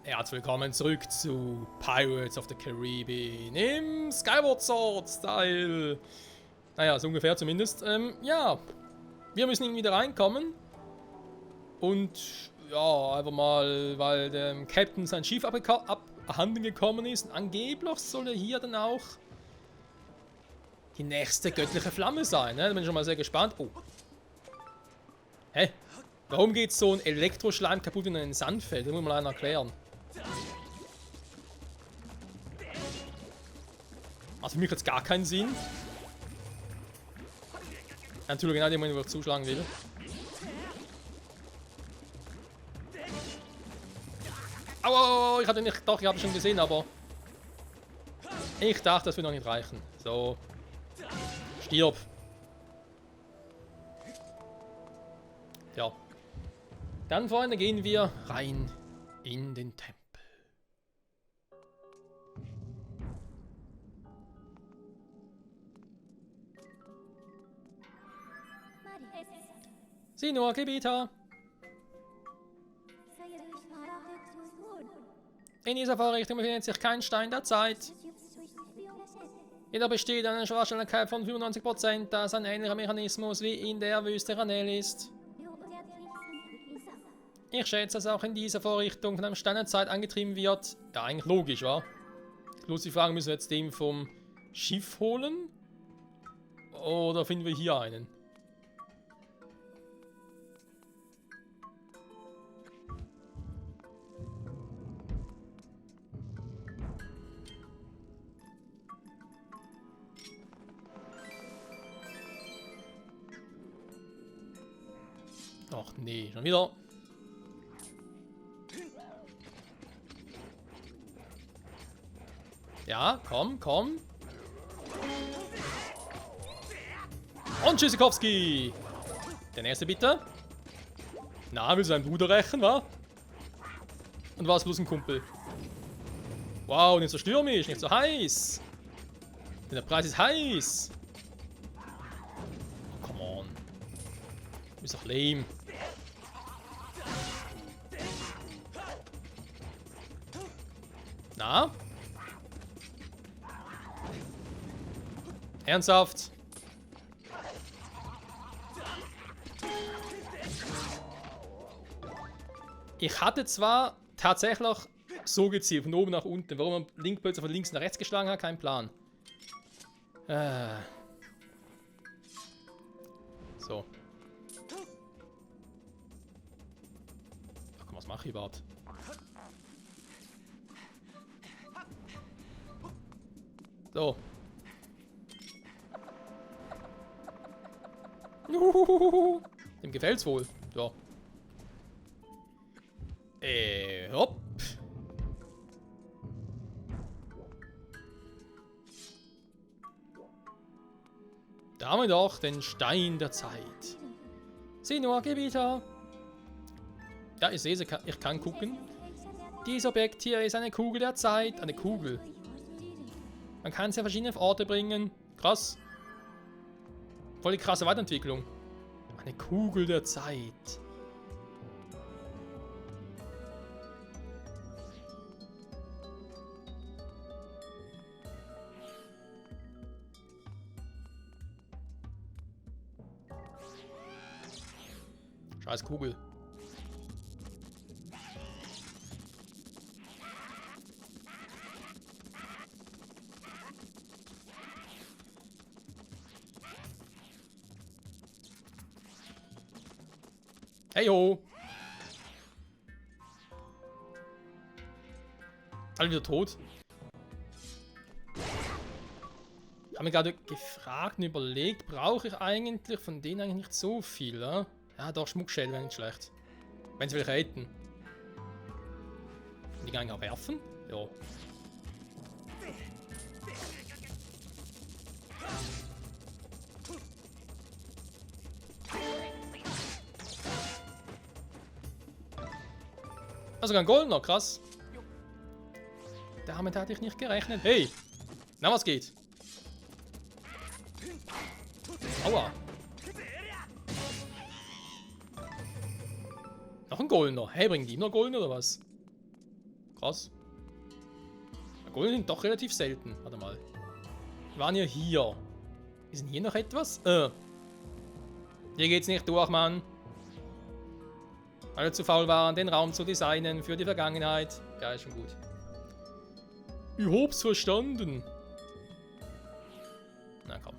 Herzlich willkommen zurück zu Pirates of the Caribbean im Skyward Sword Style. Naja, so ungefähr zumindest. Ja, wir müssen irgendwie wieder reinkommen. Und ja, einfach mal, weil dem Captain sein Schiff abhanden gekommen ist. Und angeblich soll er hier dann auch die nächste göttliche Flamme sein. Ne? Da bin ich schon mal sehr gespannt. Oh. Hä? Warum geht so ein Elektroschleim kaputt in ein Sandfeld? Das muss mal einer erklären. Also für mich hat es gar keinen Sinn. Natürlich genau den Moment, wo ich zuschlagen will. Aua, ich hatte nicht, doch, ich habe schon gesehen, aber ich dachte, das wird noch nicht reichen. So. Stirb. Ja. Dann, Freunde, gehen wir rein in den Tempel. Sieh nur, Gebieter. In dieser Vorrichtung befindet sich kein Stein der Zeit. Jeder besteht eine Wahrscheinlichkeit von 95%, dass ein ähnlicher Mechanismus wie in der Wüste Ranel ist. Ich schätze, dass auch in dieser Vorrichtung von einem Stein der Zeit angetrieben wird. Ja, eigentlich logisch, wa? Bloß die Frage, müssen wir jetzt den vom Schiff holen? Oder finden wir hier einen? Ach nee, schon wieder. Ja, komm, komm. Und Tschüssikowski. Der nächste bitte. Na, will sein Bruder rächen, wa? Und war es bloß ein Kumpel. Wow, nicht so stürmisch, nicht so heiß. Denn der Preis ist heiß. Oh, come on. Du bist doch lame. Na? Ernsthaft? Ich hatte zwar tatsächlich so gezielt, von oben nach unten. Warum man Link plötzlich von links nach rechts geschlagen hat, kein Plan. So. Ach komm, was mache ich überhaupt? So. Dem gefällt's wohl. So. Hopp. Da haben wir doch den Stein der Zeit. Sieh nur, Gebieter. Ja, ich sehe, ich kann gucken. Dieses Objekt hier ist eine Kugel der Zeit. Eine Kugel. Man kann sie an verschiedene Orte bringen. Krass. Voll die krasse Weiterentwicklung. Eine Kugel der Zeit. Scheiß Kugel. Hey ho! Alle wieder tot. Ich habe mir gerade gefragt und überlegt, brauche ich eigentlich von denen eigentlich nicht so viel, ja? Ja, doch, Schmuckschädel wäre nicht schlecht. Wenn sie welche hätten. Die kann ich auch werfen? Ja. Also ein goldener, krass. Damit hatte ich nicht gerechnet. Hey! Na, was geht? Aua. Noch ein goldener. Hey, bringen die noch golden oder was? Krass. Golem sind doch relativ selten. Warte mal. Wir waren ja hier. Ist denn hier noch etwas? Hier geht's nicht durch, Mann. Alle zu faul waren, den Raum zu designen für die Vergangenheit. Ja, ist schon gut. Ich hab's verstanden. Na komm.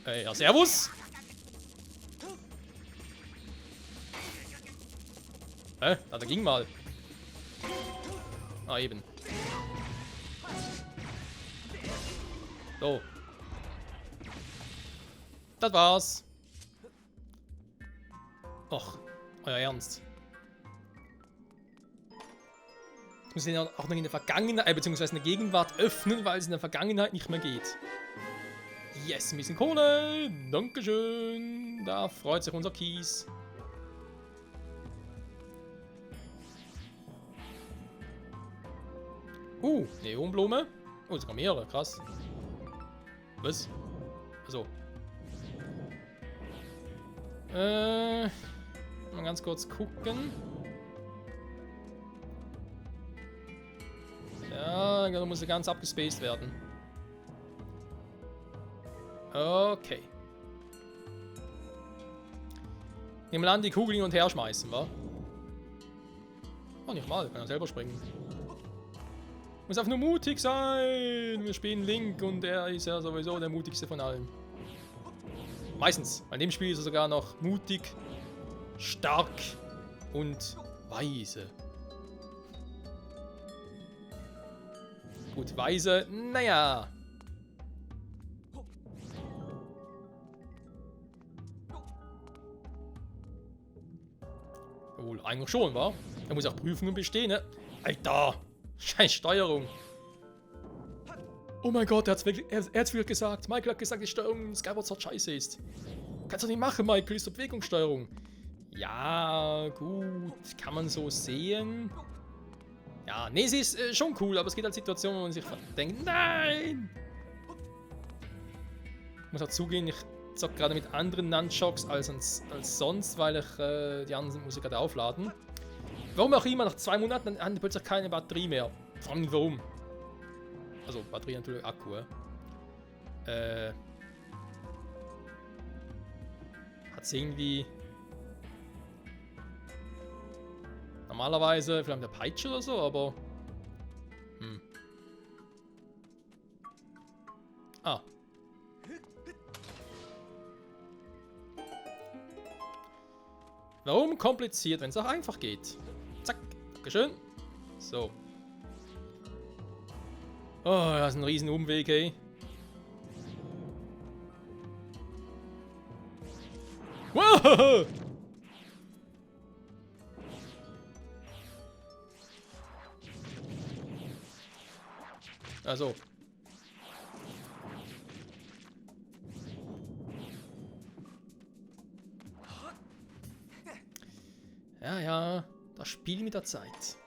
Ja, servus. Da ging mal. Ah, eben. So. Das war's. Och, euer Ernst. Jetzt müssen wir auch noch in der Vergangenheit, beziehungsweise in der Gegenwart öffnen, weil es in der Vergangenheit nicht mehr geht. Yes, ein bisschen Kohle. Dankeschön. Da freut sich unser Kies. Neonblume. Oh, sogar mehrere, krass. Was? Achso. Mal ganz kurz gucken. Ja, da muss er ganz abgespaced werden. Okay. Nehmen wir an, die Kugel hin und her schmeißen, wa? Oh, nicht mal, kann er selber springen. Muss einfach nur mutig sein. Wir spielen Link und er ist ja sowieso der mutigste von allen. Meistens. Bei dem Spiel ist er sogar noch mutig, stark und weise. Gut, weise, naja. Wohl, eigentlich schon, wa? Er muss auch Prüfungen bestehen, ne? Alter! Scheiß Steuerung. Oh mein Gott, er hat's wirklich gesagt. Michael hat gesagt, die Steuerung in Skyward Sword scheiße ist. Kannst du nicht machen, Michael, ist doch Bewegungssteuerung. Ja, gut, kann man so sehen. Ja, nee, sie ist schon cool, aber es geht halt Situationen, wo man sich denkt, nein! Ich muss auch zugeben, ich zocke gerade mit anderen Nunchucks als sonst, weil ich die anderen muss ich gerade aufladen. Warum auch immer, nach 2 Monaten haben die plötzlich keine Batterie mehr. Frag mich warum. Also, Batterie natürlich, Akku, Hat's irgendwie... Normalerweise, vielleicht mit der Peitsche oder so, aber... Ah. Warum kompliziert, wenn es auch einfach geht? Zack, dankeschön. So. Oh, das ist ein riesen Umweg, ey. Wow! Also. Ja, das Spiel mit der Zeit.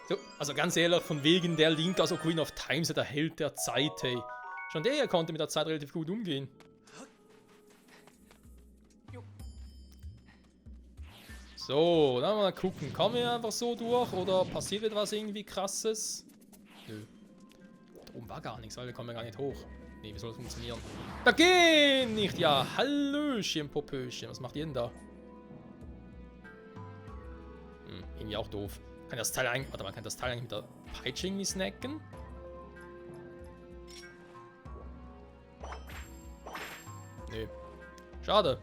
So, also ganz ehrlich, von wegen der Link aus Ocarina of Time, der Held der Zeit, hey. Schon der konnte mit der Zeit relativ gut umgehen. So, dann mal gucken. Kommen wir einfach so durch oder passiert etwas irgendwie krasses? Nö. Da oben war gar nichts, weil wir kommen ja gar nicht hoch. Nee, wie soll das funktionieren? Da geht nicht! Ja, Hallöchen, Popöchen. Was macht ihr denn da? Irgendwie auch doof. Kann das Teil eigentlich... Warte mal, kann das Teil eigentlich mit der Peitsche irgendwie snacken? Nö. Schade.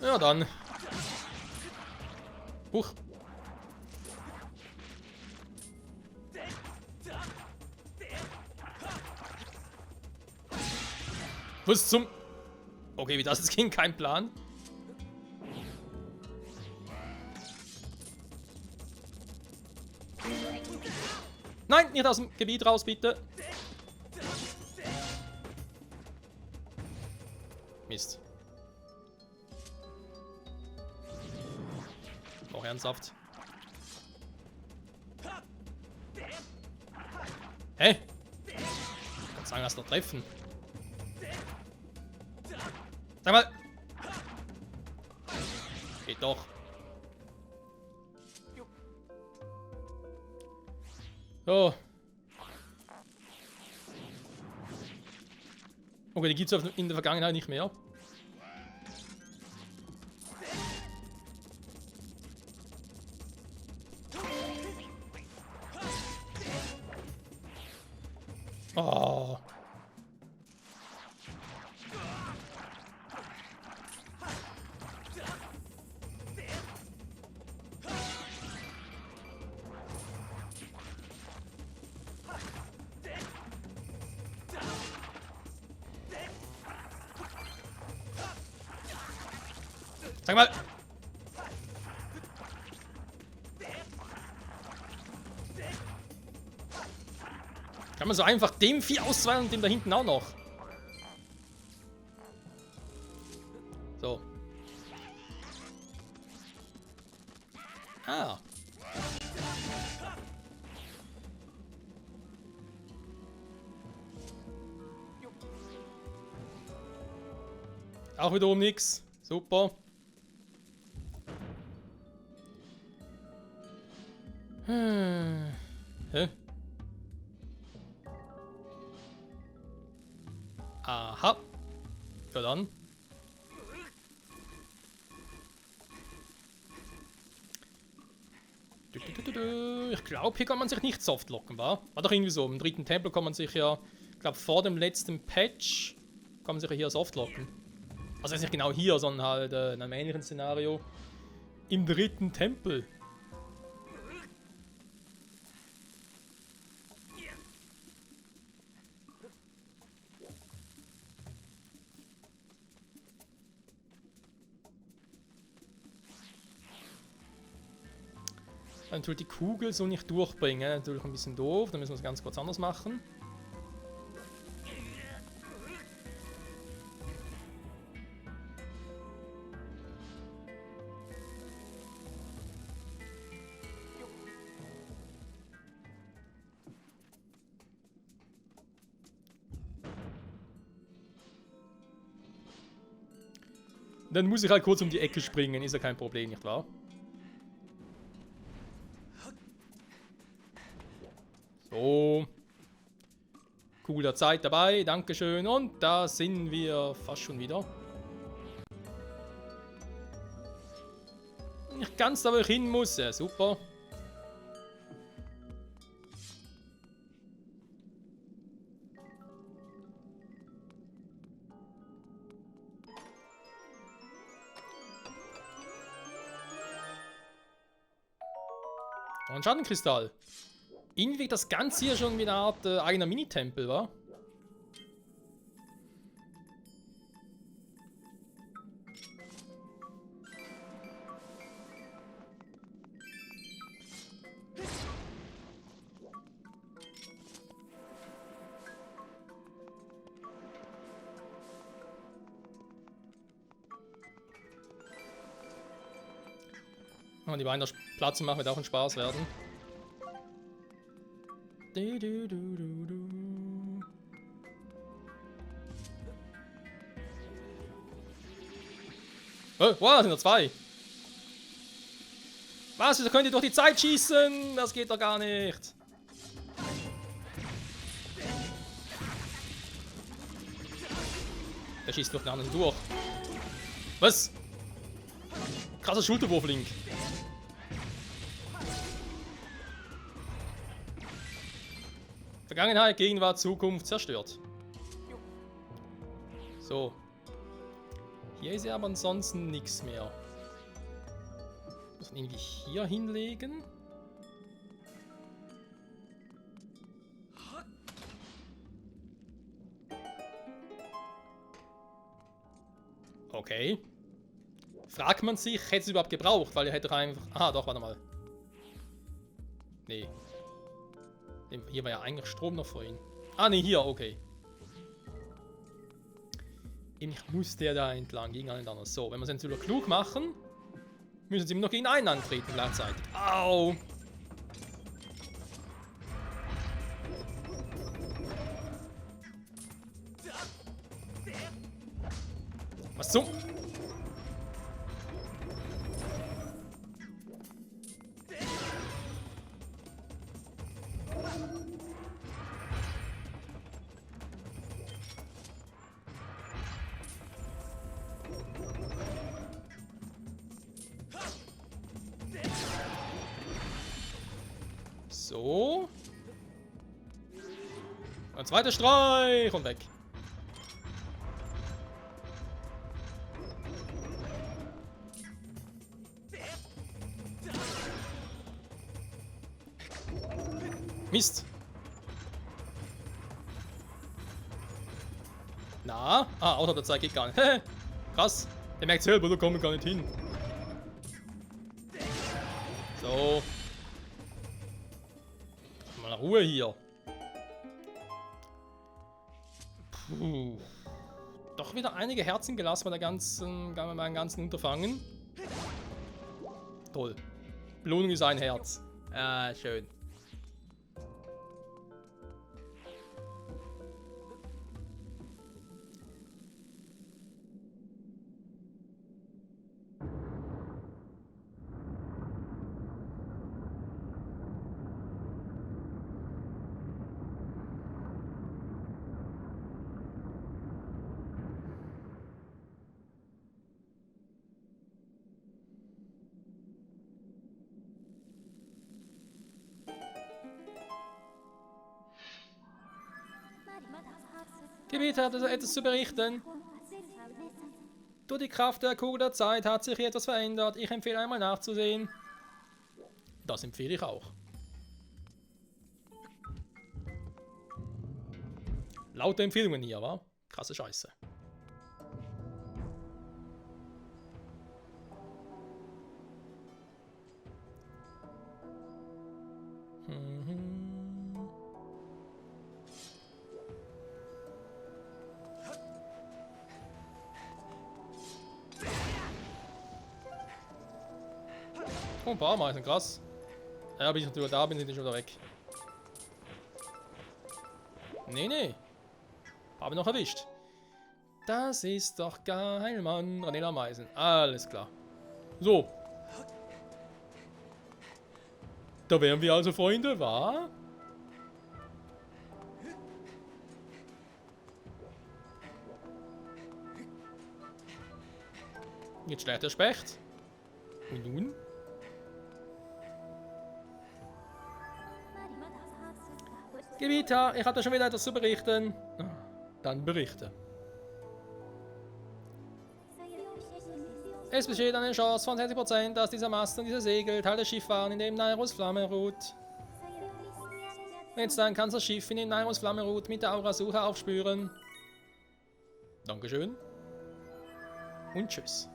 Ja, dann. Huch. Was zum... Okay, wie das jetzt ging, kein Plan. Nein, nicht aus dem Gebiet raus, bitte. Mist. Auch ernsthaft. Hä? Sagen wir es noch treffen. Sag mal! Geht doch. So. Okay, die gibt es in der Vergangenheit nicht mehr. Oh. Sag mal! Kann man so einfach dem Vieh ausweichen und dem da hinten auch noch? So. Ah. Auch wiederum nix. Super. Hä? Aha. Ja dann. Ich glaube, hier kann man sich nicht soft locken, wa? War doch irgendwie so. Im dritten Tempel kann man sich ja, ich glaube, vor dem letzten Patch kann man sich ja hier soft locken. Also nicht genau hier, sondern halt in einem ähnlichen Szenario. Im dritten Tempel. Dann tut die Kugel so nicht durchbringen. Natürlich ein bisschen doof. Dann müssen wir es ganz kurz anders machen. Dann muss ich halt kurz um die Ecke springen. Ist ja kein Problem, nicht wahr? So. Kugel der Zeit dabei, dankeschön. Und da sind wir fast schon wieder. Nicht ganz da, wo ich hin muss. Ja, super. Ein Schattenkristall. Irgendwie das Ganze hier schon wie eine Art eigener Mini-Tempel, wa? Und die Beine Platz machen wird auch ein Spaß werden. Oh, wow, sind noch zwei. Was? Da könnt ihr durch die Zeit schießen? Das geht doch gar nicht. Der schießt durch den anderen durch. Was? Krasser Schulterwurf-Link. Vergangenheit, Gegenwart, Zukunft zerstört. So. Hier ist ja aber ansonsten nichts mehr. Muss man irgendwie hier hinlegen. Okay. Fragt man sich, hätte es überhaupt gebraucht, weil er hätte doch einfach... Ah, doch, warte mal. Nee. Hier war ja eigentlich Strom noch vorhin. Ah, ne, hier, okay. Ich muss der da entlang, gegen einen anderen. So, wenn wir es jetzt wieder klug machen, müssen sie immer noch gegen einen antreten gleichzeitig. Au! Was zum? So. Ein zweiter Streich und weg. Mist. Na? Ah, außer der Zeit geht gar nicht. Krass. Der merkt selber, da kommen wir gar nicht hin. So. Mal Ruhe hier. Puh. Doch wieder einige Herzen gelassen bei meinem ganzen Unterfangen. Toll. Belohnung ist ein Herz. Ah, schön. Gebiet hat also etwas zu berichten. Durch die Kraft der Kugel der Zeit hat sich etwas verändert. Ich empfehle einmal nachzusehen. Das empfehle ich auch. Laute Empfehlungen hier, wa? Krasse Scheiße. Oh, ein paar Meisen, krass. Ja, bis ich natürlich da bin, sind die schon wieder weg. Nee. Habe noch erwischt. Das ist doch geil, Mann. Ranela Meisen. Alles klar. So. Da wären wir also, Freunde, wa? Jetzt schlägt der Specht. Und nun? Gebieter, ich hatte schon wieder etwas zu berichten. Dann berichte. Es besteht eine Chance von 60%, dass dieser Mast und dieser Segel Teil des Schiffs waren, in dem Nairos Flamme ruht. Jetzt dann kannst du das Schiff, in dem Nairos Flamme ruht, mit der Aurasuche aufspüren. Dankeschön. Und tschüss.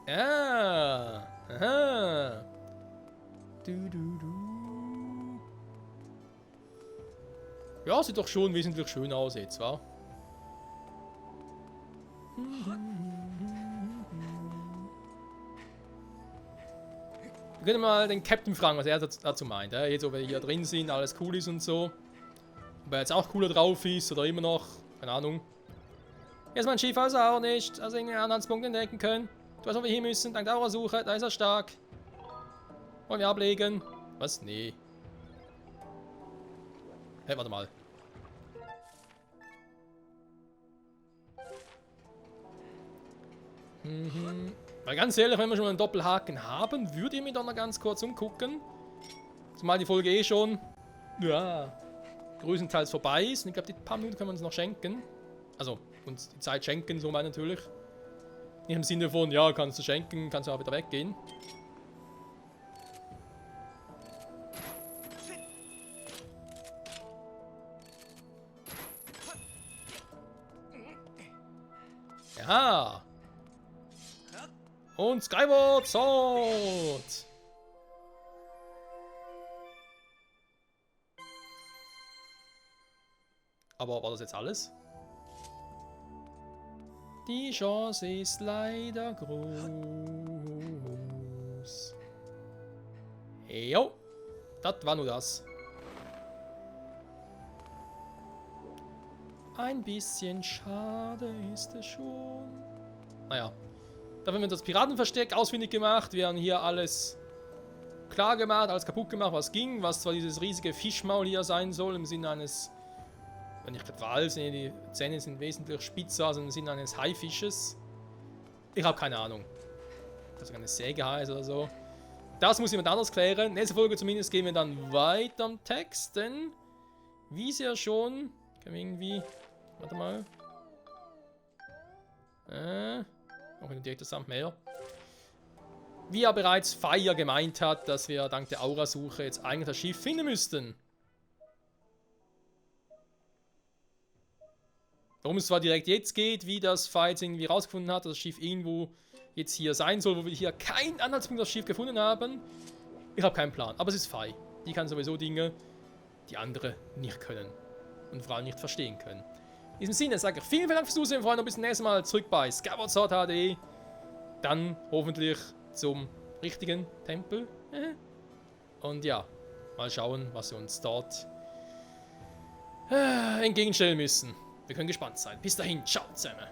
Ah, aha. Ja, sieht doch schon wesentlich schön aus jetzt, wa? Wir können mal den Captain fragen, was er dazu meint. Jetzt, ob wir hier drin sind, alles cool ist und so. Ob er jetzt auch cooler drauf ist oder immer noch, keine Ahnung. Jetzt mein Schiff also auch nicht, also irgendeinen Anhaltspunkt entdecken können. Du weißt, wo wir hin müssen, dank der Aurasuche, da ist er stark. Wollen wir ablegen? Was? Nee. Hey, warte mal. Weil ganz ehrlich, wenn wir schon mal einen Doppelhaken haben, würde ich mich doch mal ganz kurz umgucken. Zumal die Folge eh schon, ja, größtenteils vorbei ist. Und ich glaube, die paar Minuten können wir uns noch schenken. Also, uns die Zeit schenken, so meine natürlich. Nicht im Sinne von, ja, kannst du schenken, kannst du auch wieder weggehen. Ja. Und Skyward Sword. Aber war das jetzt alles? Die Chance ist leider groß. Jo, das war nur das. Ein bisschen schade ist es schon. Naja. Da haben wir das Piratenversteck ausfindig gemacht. Wir haben hier alles klar gemacht, alles kaputt gemacht, was ging. Was zwar dieses riesige Fischmaul hier sein soll, im Sinne eines, wenn ich gerade Wal sehe, die Zähne sind wesentlich spitzer, also im Sinne eines Haifisches. Ich habe keine Ahnung. Das eine Säge heißt oder so. Das muss jemand anders klären. Nächste Folge zumindest gehen wir dann weiter am Text, denn wie es ja schon, können wir irgendwie, warte mal. Noch ein direktes Mehr. Wie ja bereits Fire gemeint hat, dass wir dank der Aurasuche jetzt eigentlich das Schiff finden müssten. Warum es zwar direkt jetzt geht, wie das Fire jetzt irgendwie rausgefunden hat, dass das Schiff irgendwo jetzt hier sein soll, wo wir hier keinen Anhaltspunkt das Schiff gefunden haben. Ich habe keinen Plan, aber es ist Fire. Die kann sowieso Dinge, die andere nicht können. Und vor allem nicht verstehen können. In diesem Sinne sage ich vielen Dank fürs Zusehen, Freunde, und bis zum nächsten Mal zurück bei Skyward Sword HD. Dann hoffentlich zum richtigen Tempel. Und ja, mal schauen, was wir uns dort entgegenstellen müssen. Wir können gespannt sein. Bis dahin, ciao zusammen.